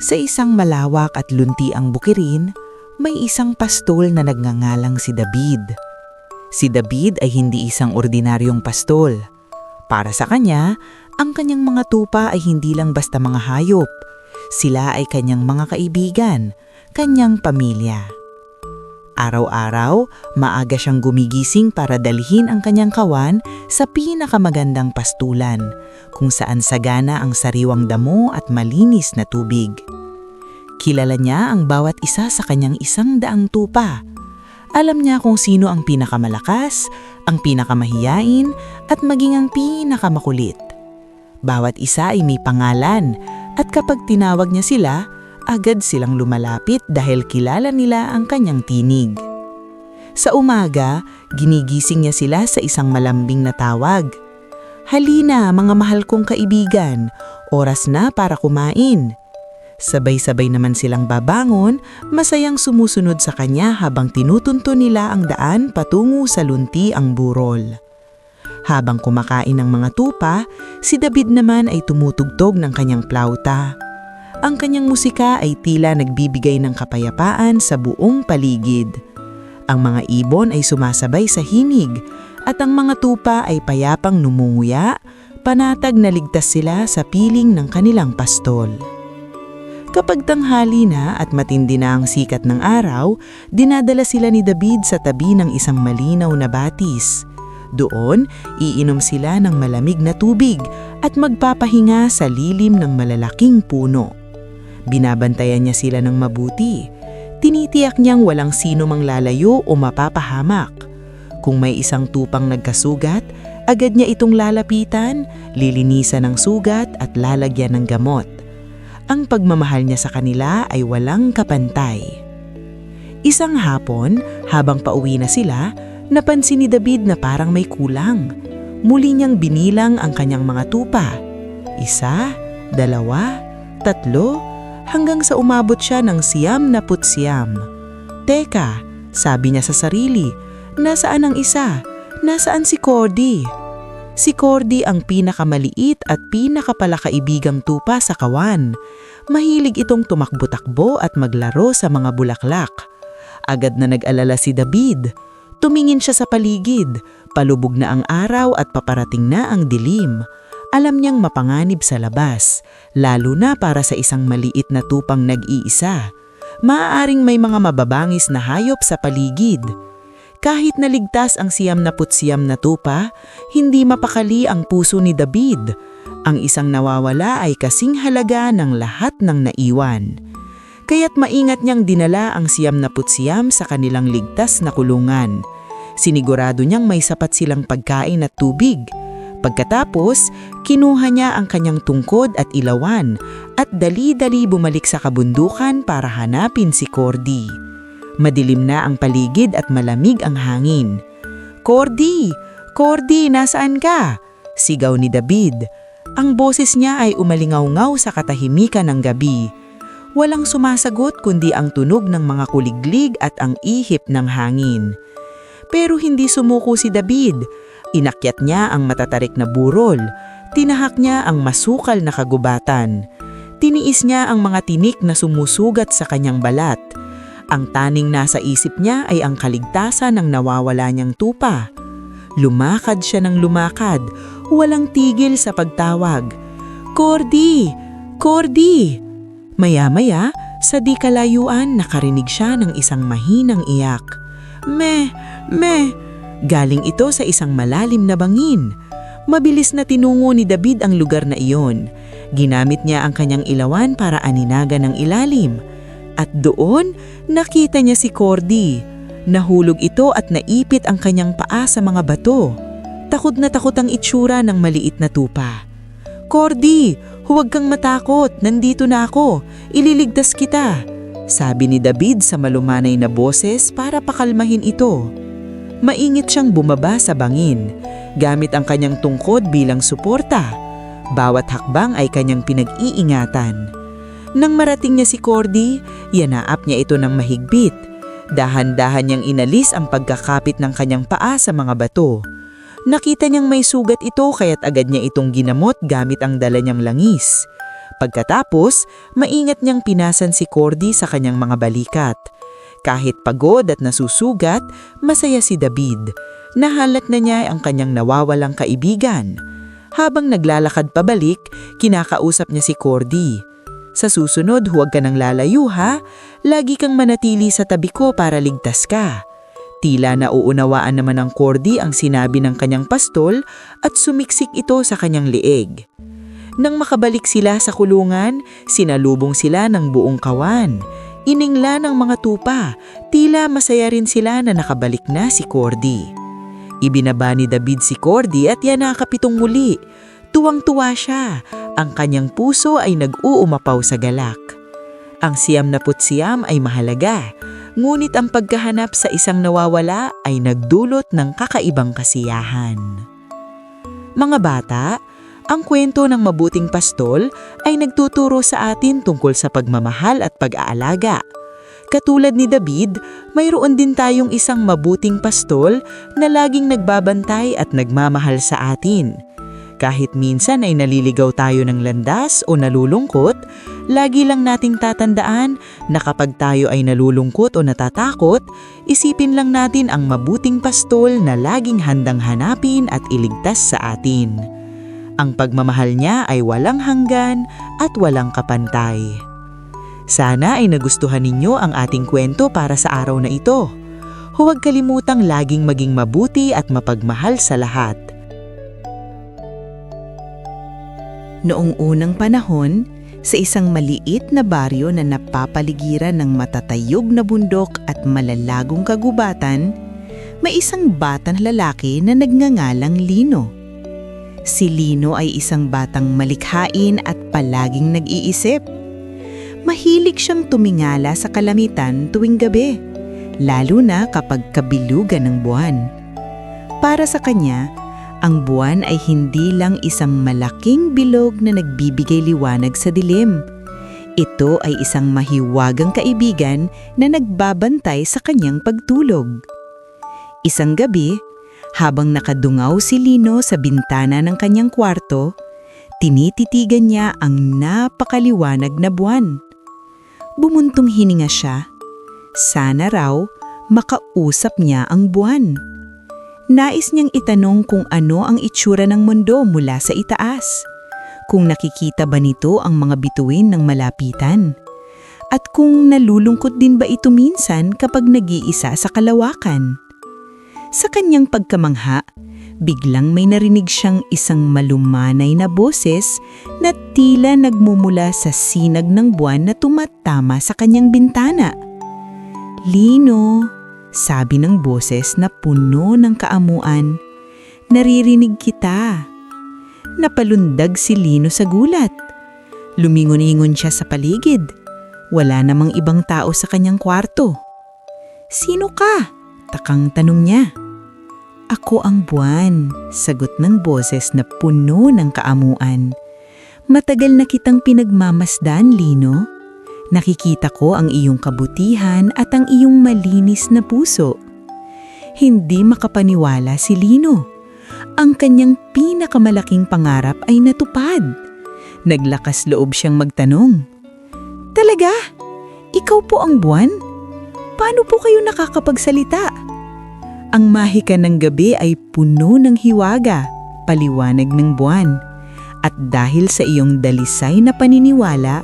Sa isang malawak at luntiang bukirin, may isang pastol na nagngangalang si David. Si David ay hindi isang ordinaryong pastol. Para sa kanya, ang kanyang mga tupa ay hindi lang basta mga hayop. Sila ay kanyang mga kaibigan, kanyang pamilya. Araw-araw, maaga siyang gumigising para dalhin ang kanyang kawan sa pinakamagandang pastulan, kung saan sagana ang sariwang damo at malinis na tubig. Kilala niya ang bawat isa sa kanyang 100 tupa. Alam niya kung sino ang pinakamalakas, ang pinakamahiyain, at maging ang pinakamakulit. Bawat isa ay may pangalan, at kapag tinawag niya sila, agad silang lumalapit dahil kilala nila ang kanyang tinig. Sa umaga, ginigising niya sila sa isang malambing na tawag. "Halina, mga mahal kong kaibigan, oras na para kumain." Sabay-sabay naman silang babangon, masayang sumusunod sa kanya habang tinutunto nila ang daan patungo sa lunti ang burol. Habang kumakain ng mga tupa, si David naman ay tumutugtog ng kanyang plauta. Ang kanyang musika ay tila nagbibigay ng kapayapaan sa buong paligid. Ang mga ibon ay sumasabay sa himig at ang mga tupa ay payapang numunguya, panatag na ligtas sila sa piling ng kanilang pastol. Kapag tanghali na at matindi na ang sikat ng araw, dinadala sila ni David sa tabi ng isang malinaw na batis. Doon, iinom sila ng malamig na tubig at magpapahinga sa lilim ng malalaking puno. Binabantayan niya sila ng mabuti. Tinitiyak niyang walang sino mang lalayo o mapapahamak. Kung may isang tupang nagkasugat, agad niya itong lalapitan, lilinisan ng sugat at lalagyan ng gamot. Ang pagmamahal niya sa kanila ay walang kapantay. Isang hapon, habang pauwi na sila, napansin ni David na parang may kulang. Muli niyang binilang ang kanyang mga tupa. 1, 2, 3, hanggang sa umabot siya ng 99. "Teka," sabi niya sa sarili, "nasaan ang isa? Nasaan si Cordy?" Si Cordy ang pinakamaliit at pinakapalakaibigang tupa sa kawan. Mahilig itong tumakbo-takbo at maglaro sa mga bulaklak. Agad na nag-alala si David. Tumingin siya sa paligid. Palubog na ang araw at paparating na ang dilim. Alam niyang mapanganib sa labas, lalo na para sa isang maliit na tupang nag-iisa. Maaaring may mga mababangis na hayop sa paligid. Kahit naligtas ang 99 na tupa, hindi mapakali ang puso ni David. Ang isang nawawala ay kasing halaga ng lahat ng naiwan. Kaya't maingat niyang dinala ang 99 sa kanilang ligtas na kulungan. Sinigurado niyang may sapat silang pagkain at tubig. Pagkatapos, kinuha niya ang kanyang tungkod at ilawan at dali-dali bumalik sa kabundukan para hanapin si Cordy. Madilim na ang paligid at malamig ang hangin. "Cordy! Cordy, nasaan ka?" sigaw ni David. Ang boses niya ay umalingaw-ngaw sa katahimikan ng gabi. Walang sumasagot kundi ang tunog ng mga kuliglig at ang ihip ng hangin. Pero hindi sumuko si David. Inakyat niya ang matatarik na burol. Tinahak niya ang masukal na kagubatan. Tiniis niya ang mga tinik na sumusugat sa kanyang balat. Ang taning nasa isip niya ay ang kaligtasan ng nawawala niyang tupa. Lumakad siya ng lumakad, walang tigil sa pagtawag. "Cordy! Cordy!" Maya-maya, sa di kalayuan nakarinig siya ng isang mahinang iyak. "Me! Me!" Galing ito sa isang malalim na bangin. Mabilis na tinungo ni David ang lugar na iyon. Ginamit niya ang kanyang ilawan para aninagan ng ilalim. At doon, nakita niya si Cordy. Nahulog ito at naipit ang kanyang paa sa mga bato. Takot na takot ang itsura ng maliit na tupa. "Cordy, huwag kang matakot, nandito na ako, ililigtas kita," sabi ni David sa malumanay na boses para pakalmahin ito. Maingit siyang bumaba sa bangin, gamit ang kanyang tungkod bilang suporta. Bawat hakbang ay kanyang pinag-iingatan. Nang marating niya si Cordy, yanaap niya ito ng mahigpit. Dahan-dahan niyang inalis ang pagkakapit ng kanyang paa sa mga bato. Nakita niyang may sugat ito kaya't agad niya itong ginamot gamit ang dala niyang langis. Pagkatapos, maingat niyang pinasan si Cordy sa kanyang mga balikat. Kahit pagod at nasusugat, masaya si David. Nahalat na niya ang kanyang nawawalang kaibigan. Habang naglalakad pabalik, kinakausap niya si Cordy. Sa susunod, huwag ka nang lalayo ha. Lagi kang manatili sa tabi ko para ligtas ka. Tila nauunawaan naman ng Cordy ang sinabi ng kanyang pastol at sumiksik ito sa kanyang leeg. Nang makabalik sila sa kulungan, sinalubong sila ng buong kawan. Iningla ng mga tupa, tila masaya rin sila na nakabalik na si Cordy. Ibinaba ni David si Cordy at yanakap itong muli. Tuwang-tuwa siya, ang kanyang puso ay nag-uumapaw sa galak. Ang 99 ay mahalaga, ngunit ang pagkahanap sa isang nawawala ay nagdulot ng kakaibang kasiyahan. Mga bata, ang kwento ng mabuting pastol ay nagtuturo sa atin tungkol sa pagmamahal at pag-aalaga. Katulad ni David, mayroon din tayong isang mabuting pastol na laging nagbabantay at nagmamahal sa atin. Kahit minsan ay naliligaw tayo ng landas o nalulungkot, lagi lang nating tatandaan na kapag tayo ay nalulungkot o natatakot, isipin lang natin ang mabuting pastol na laging handang hanapin at iligtas sa atin. Ang pagmamahal niya ay walang hanggan at walang kapantay. Sana ay nagustuhan ninyo ang ating kwento para sa araw na ito. Huwag kalimutang laging maging mabuti at mapagmahal sa lahat. Noong unang panahon, sa isang maliit na baryo na napapaligiran ng matatayog na bundok at malalagong kagubatan, may isang batang lalaki na nagngangalang Lino. Si Lino ay isang batang malikhain at palaging nag-iisip. Mahilig siyang tumingala sa kalamitan tuwing gabi, lalo na kapag kabilugan ng buwan. Para sa kanya, ang buwan ay hindi lang isang malaking bilog na nagbibigay liwanag sa dilim. Ito ay isang mahiwagang kaibigan na nagbabantay sa kanyang pagtulog. Isang gabi, habang nakadungaw si Lino sa bintana ng kanyang kwarto, tinititigan niya ang napakaliwanag na buwan. Bumuntong hininga siya. Sana raw makausap niya ang buwan. Nais niyang itanong kung ano ang itsura ng mundo mula sa itaas. Kung nakikita ba nito ang mga bituin ng malapitan. At kung nalulungkot din ba ito minsan kapag nag-iisa sa kalawakan. Sa kanyang pagkamangha, biglang may narinig siyang isang malumanay na boses na tila nagmumula sa sinag ng buwan na tumatama sa kanyang bintana. "Lino," sabi ng boses na puno ng kaamuan, "naririnig kita." Napalundag si Lino sa gulat. Lumingon-ingon siya sa paligid. Wala namang ibang tao sa kanyang kwarto. "Sino ka?" takang tanong niya. "Ako ang buwan," sagot ng boses na puno ng kaamuan. "Matagal na kitang pinagmamasdan, Lino. Nakikita ko ang iyong kabutihan at ang iyong malinis na puso." Hindi makapaniwala si Lino. Ang kanyang pinakamalaking pangarap ay natupad. Naglakas loob siyang magtanong, "Talaga? Ikaw po ang buwan? Paano po kayo nakakapagsalita?" Ang mahika ng gabi ay puno ng hiwaga, paliwanag ng buwan. At dahil sa iyong dalisay na paniniwala,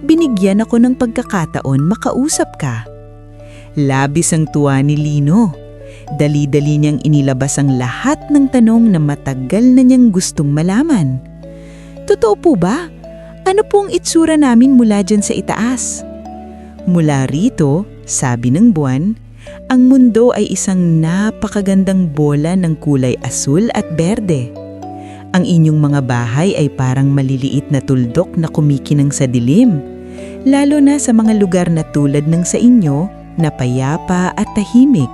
binigyan ako ng pagkakataon makausap ka. Labis ang tuwa ni Lino. Dali-dali niyang inilabas ang lahat ng tanong na matagal na niyang gustong malaman. "Totoo po ba? Ano pong itsura namin mula dyan sa itaas?" "Mula rito," sabi ng buwan, "ang mundo ay isang napakagandang bola ng kulay asul at berde. Ang inyong mga bahay ay parang maliliit na tuldok na kumikinang sa dilim, lalo na sa mga lugar na tulad ng sa inyo na payapa at tahimik.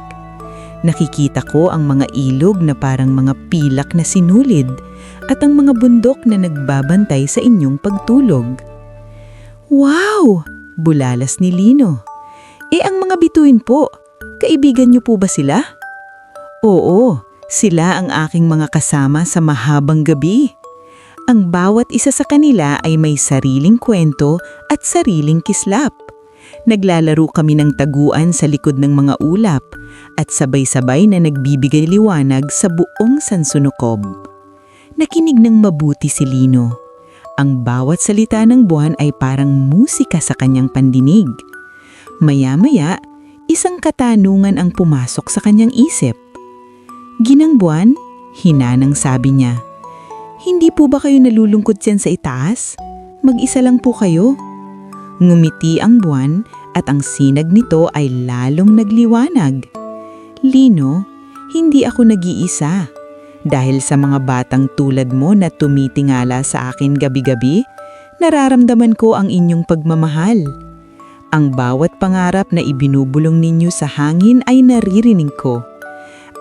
Nakikita ko ang mga ilog na parang mga pilak na sinulid at ang mga bundok na nagbabantay sa inyong pagtulog." "Wow!" bulalas ni Lino. Ang mga bituin po, kaibigan niyo po ba sila?" "Oo, sila ang aking mga kasama sa mahabang gabi. Ang bawat isa sa kanila ay may sariling kwento at sariling kislap. Naglalaro kami ng taguan sa likod ng mga ulap at sabay-sabay na nagbibigay liwanag sa buong sansunukob. Nakinig ng mabuti si Lino. Ang bawat salita ng buwan ay parang musika sa kanyang pandinig. Maya-maya, isang katanungan ang pumasok sa kanyang isip. "Ginang Buwan?" Hinanang sabi niya. "Hindi po ba kayo nalulungkot dyan sa itaas? Mag-isa lang po kayo?" Ngumiti ang buwan at ang sinag nito ay lalong nagliwanag. "Lino, hindi ako nag-iisa. Dahil sa mga batang tulad mo na tumitingala sa akin gabi-gabi, nararamdaman ko ang inyong pagmamahal. Ang bawat pangarap na ibinubulong ninyo sa hangin ay naririnig ko.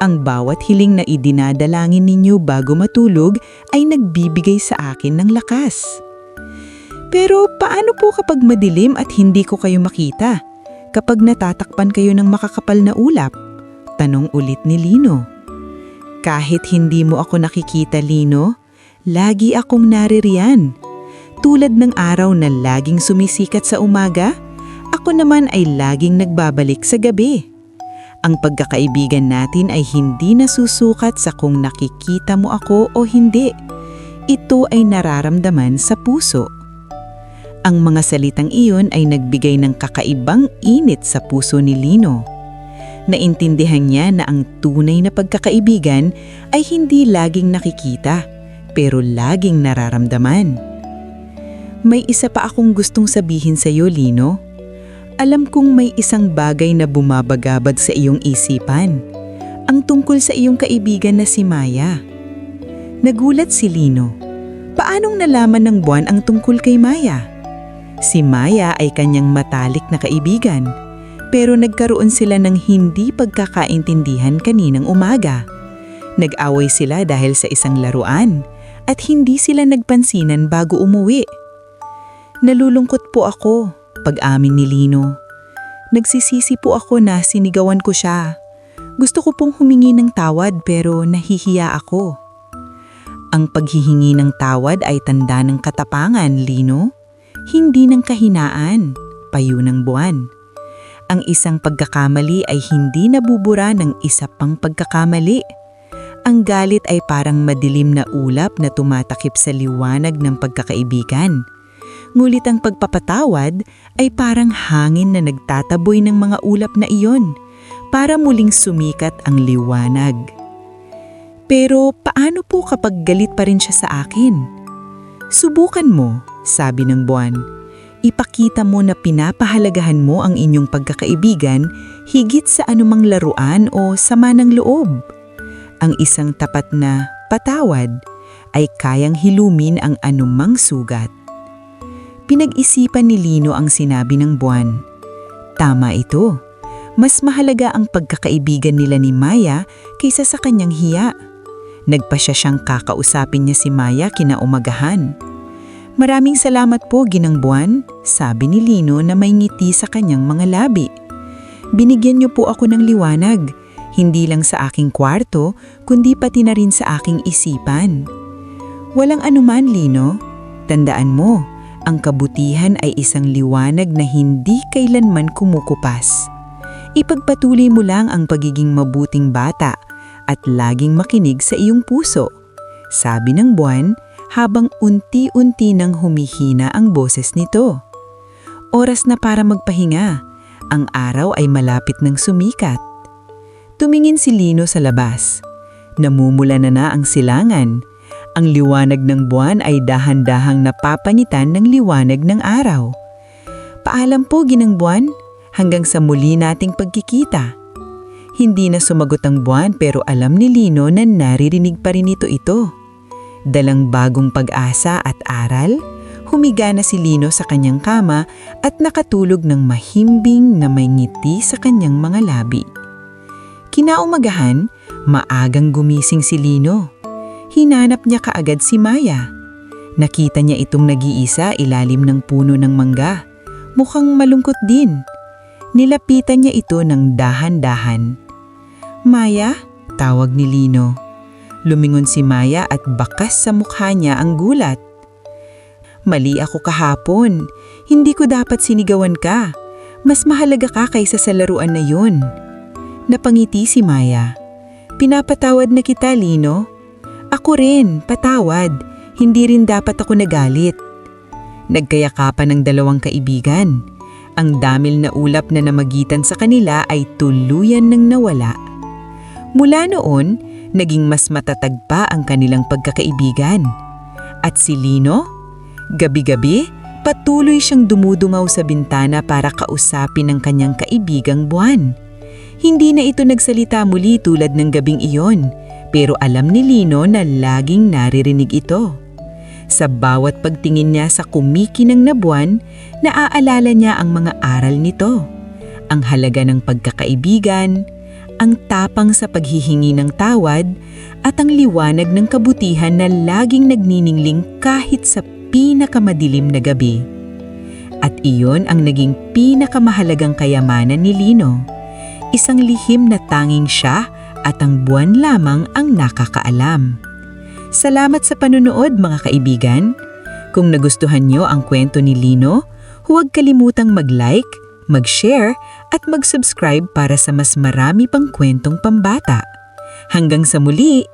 Ang bawat hiling na idinadalangin ninyo bago matulog ay nagbibigay sa akin ng lakas. Pero paano po kapag madilim at hindi ko kayo makita? Kapag natatakpan kayo ng makakapal na ulap?" Tanong ulit ni Lino. "Kahit hindi mo ako nakikita, Lino, lagi akong naririyan. Tulad ng araw na laging sumisikat sa umaga, ako naman ay laging nagbabalik sa gabi. Ang pagkakaibigan natin ay hindi nasusukat sa kung nakikita mo ako o hindi. Ito ay nararamdaman sa puso." Ang mga salitang iyon ay nagbigay ng kakaibang init sa puso ni Lino. Naintindihan niya na ang tunay na pagkakaibigan ay hindi laging nakikita, pero laging nararamdaman. "May isa pa akong gustong sabihin sa iyo, Lino. Alam kong may isang bagay na bumabagabag sa iyong isipan. Ang tungkol sa iyong kaibigan na si Maya." Nagulat si Lino. Paanong nalaman ng buwan ang tungkol kay Maya? Si Maya ay kanyang matalik na kaibigan, pero nagkaroon sila ng hindi pagkakaintindihan kaninang umaga. Nag-away sila dahil sa isang laruan at hindi sila nagpansinan bago umuwi. "Nalulungkot po ako," pag-amin ni Lino. "Nagsisisi po ako na sinigawan ko siya. Gusto ko pong humingi ng tawad pero nahihiya ako." Ang paghihingi ng tawad ay tanda ng katapangan, Lino. Hindi ng kahinaan, payo ng buwan. Ang isang pagkakamali ay hindi nabubura ng isa pang pagkakamali. Ang galit ay parang madilim na ulap na tumatakip sa liwanag ng pagkakaibigan. Ngulit ang pagpapatawad ay parang hangin na nagtataboy ng mga ulap na iyon para muling sumikat ang liwanag. "Pero paano po kapag galit pa rin siya sa akin?" "Subukan mo," sabi ng buwan. "Ipakita mo na pinapahalagahan mo ang inyong pagkakaibigan higit sa anumang laruan o sama ng loob. Ang isang tapat na patawad ay kayang hilumin ang anumang sugat." Pinag-isipan ni Lino ang sinabi ng buwan. Tama ito. Mas mahalaga ang pagkakaibigan nila ni Maya kaysa sa kanyang hiya. Nagpasya siyang kakausapin niya si Maya kinaumagahan. "Maraming salamat po, Ginang Buwan," sabi ni Lino na may ngiti sa kanyang mga labi. "Binigyan niyo po ako ng liwanag, hindi lang sa aking kwarto, kundi pati na rin sa aking isipan." "Walang anuman, Lino. Tandaan mo, ang kabutihan ay isang liwanag na hindi kailanman kumukupas. Ipagpatuloy mo lang ang pagiging mabuting bata at laging makinig sa iyong puso," sabi ng buwan habang unti-unti nang humihina ang boses nito. Oras na para magpahinga. Ang araw ay malapit ng sumikat. Tumingin si Lino sa labas. Namumula na ang silangan. Ang liwanag ng buwan ay dahan-dahang napapanitan ng liwanag ng araw. "Paalam po, Ginang Buwan. Hanggang sa muli nating pagkikita." Hindi na sumagot ang buwan pero alam ni Lino na naririnig pa rin ito. Dalang bagong pag-asa at aral, humiga na si Lino sa kanyang kama at nakatulog ng mahimbing na may ngiti sa kanyang mga labi. Kinaumagahan, maagang gumising si Lino. Hinanap niya kaagad si Maya. Nakita niya itong nag-iisa ilalim ng puno ng mangga. Mukhang malungkot din. Nilapitan niya ito ng dahan-dahan. "Maya?" tawag ni Lino. Lumingon si Maya at bakas sa mukha niya ang gulat. Mali ako kahapon. Hindi ko dapat sinigawan ka. Mas mahalaga ka kaysa sa laruan na yun. Napangiti si Maya. Pinapatawad na kita, Lino. Ako rin, patawad. Hindi rin dapat ako nagalit. Nagkayakapan ng dalawang kaibigan. Ang damil na ulap na namagitan sa kanila ay tuluyan nang nawala. Mula noon, naging mas matatag pa ang kanilang pagkakaibigan. At si Lino? Gabi-gabi, patuloy siyang dumudungaw sa bintana para kausapin ang kanyang kaibigang Buwan. Hindi na ito nagsalita muli tulad ng gabing iyon, pero alam ni Lino na laging naririnig ito. Sa bawat pagtingin niya sa kumikinang na buwan, naaalala niya ang mga aral nito. Ang halaga ng pagkakaibigan, ang tapang sa paghihingi ng tawad, at ang liwanag ng kabutihan na laging nagniningling kahit sa pinakamadilim na gabi. At iyon ang naging pinakamahalagang kayamanan ni Lino. Isang lihim na tanging siya at ang buwan lamang ang nakakaalam. Salamat sa panunood mga kaibigan. Kung nagustuhan niyo ang kwento ni Lino, huwag kalimutang mag-like, mag-share at mag-subscribe para sa mas marami pang kwentong pambata. Hanggang sa muli!